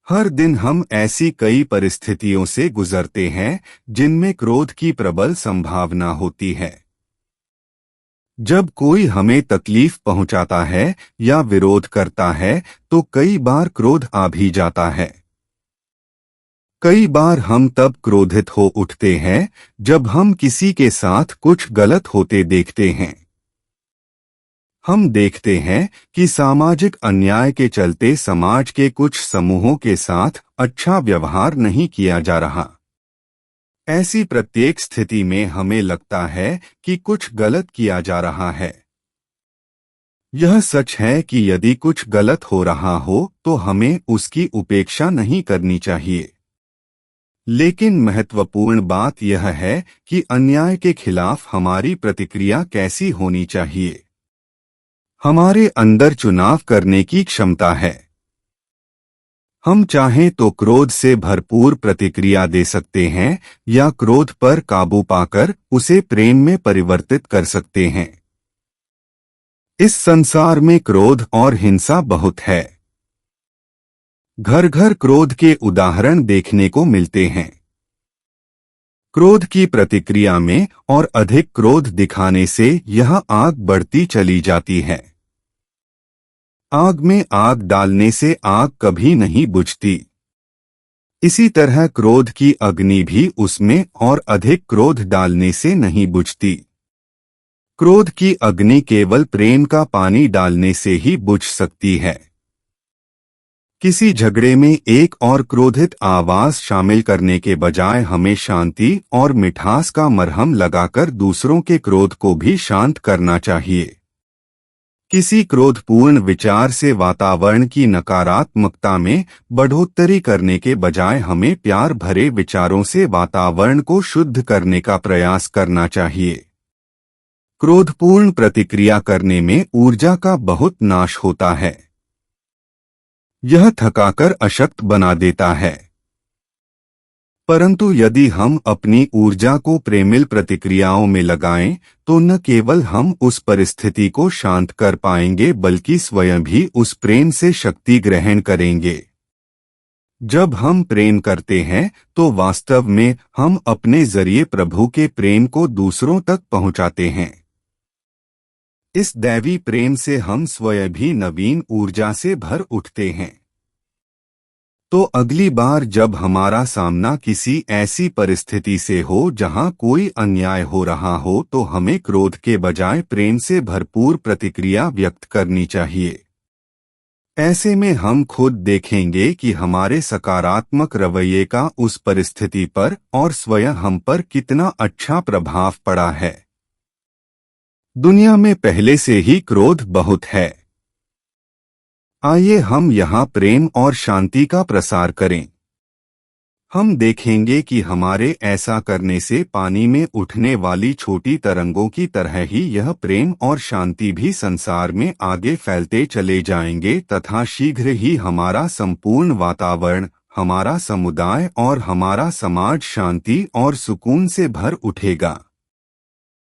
हर दिन हम ऐसी कई परिस्थितियों से गुजरते हैं जिनमें क्रोध की प्रबल संभावना होती है। जब कोई हमें तकलीफ पहुंचाता है या विरोध करता है तो कई बार क्रोध आ भी जाता है। कई बार हम तब क्रोधित हो उठते हैं जब हम किसी के साथ कुछ गलत होते देखते हैं। हम देखते हैं कि सामाजिक अन्याय के चलते समाज के कुछ समूहों के साथ अच्छा व्यवहार नहीं किया जा रहा। ऐसी प्रत्येक स्थिति में हमें लगता है कि कुछ गलत किया जा रहा है। यह सच है कि यदि कुछ गलत हो रहा हो तो हमें उसकी उपेक्षा नहीं करनी चाहिए। लेकिन महत्वपूर्ण बात यह है कि अन्याय के खिलाफ हमारी प्रतिक्रिया कैसी होनी चाहिए। हमारे अंदर चुनाव करने की क्षमता है। हम चाहें तो क्रोध से भरपूर प्रतिक्रिया दे सकते हैं या क्रोध पर काबू पाकर उसे प्रेम में परिवर्तित कर सकते हैं। इस संसार में क्रोध और हिंसा बहुत है। घर घर क्रोध के उदाहरण देखने को मिलते हैं। क्रोध की प्रतिक्रिया में और अधिक क्रोध दिखाने से यह आग बढ़ती चली जाती है। आग में आग डालने से आग कभी नहीं बुझती। इसी तरह क्रोध की अग्नि भी उसमें और अधिक क्रोध डालने से नहीं बुझती। क्रोध की अग्नि केवल प्रेम का पानी डालने से ही बुझ सकती है। किसी झगड़े में एक और क्रोधित आवाज शामिल करने के बजाय हमें शांति और मिठास का मरहम लगाकर दूसरों के क्रोध को भी शांत करना चाहिए। किसी क्रोधपूर्ण विचार से वातावरण की नकारात्मकता में बढ़ोतरी करने के बजाय हमें प्यार भरे विचारों से वातावरण को शुद्ध करने का प्रयास करना चाहिए। क्रोधपूर्ण प्रतिक्रिया करने में ऊर्जा का बहुत नाश होता है। यह थकाकर अशक्त बना देता है। परंतु यदि हम अपनी ऊर्जा को प्रेमिल प्रतिक्रियाओं में लगाएं तो न केवल हम उस परिस्थिति को शांत कर पाएंगे बल्कि स्वयं भी उस प्रेम से शक्ति ग्रहण करेंगे। जब हम प्रेम करते हैं तो वास्तव में हम अपने जरिए प्रभु के प्रेम को दूसरों तक पहुंचाते हैं। इस दैवी प्रेम से हम स्वयं भी नवीन ऊर्जा से भर उठते हैं। तो अगली बार जब हमारा सामना किसी ऐसी परिस्थिति से हो जहां कोई अन्याय हो रहा हो तो हमें क्रोध के बजाय प्रेम से भरपूर प्रतिक्रिया व्यक्त करनी चाहिए। ऐसे में हम खुद देखेंगे कि हमारे सकारात्मक रवैये का उस परिस्थिति पर और स्वयं हम पर कितना अच्छा प्रभाव पड़ा है। दुनिया में पहले से ही क्रोध बहुत है। आइए हम यहाँ प्रेम और शांति का प्रसार करें। हम देखेंगे कि हमारे ऐसा करने से पानी में उठने वाली छोटी तरंगों की तरह ही यह प्रेम और शांति भी संसार में आगे फैलते चले जाएंगे तथा शीघ्र ही हमारा संपूर्ण वातावरण, हमारा समुदाय और हमारा समाज शांति और सुकून से भर उठेगा।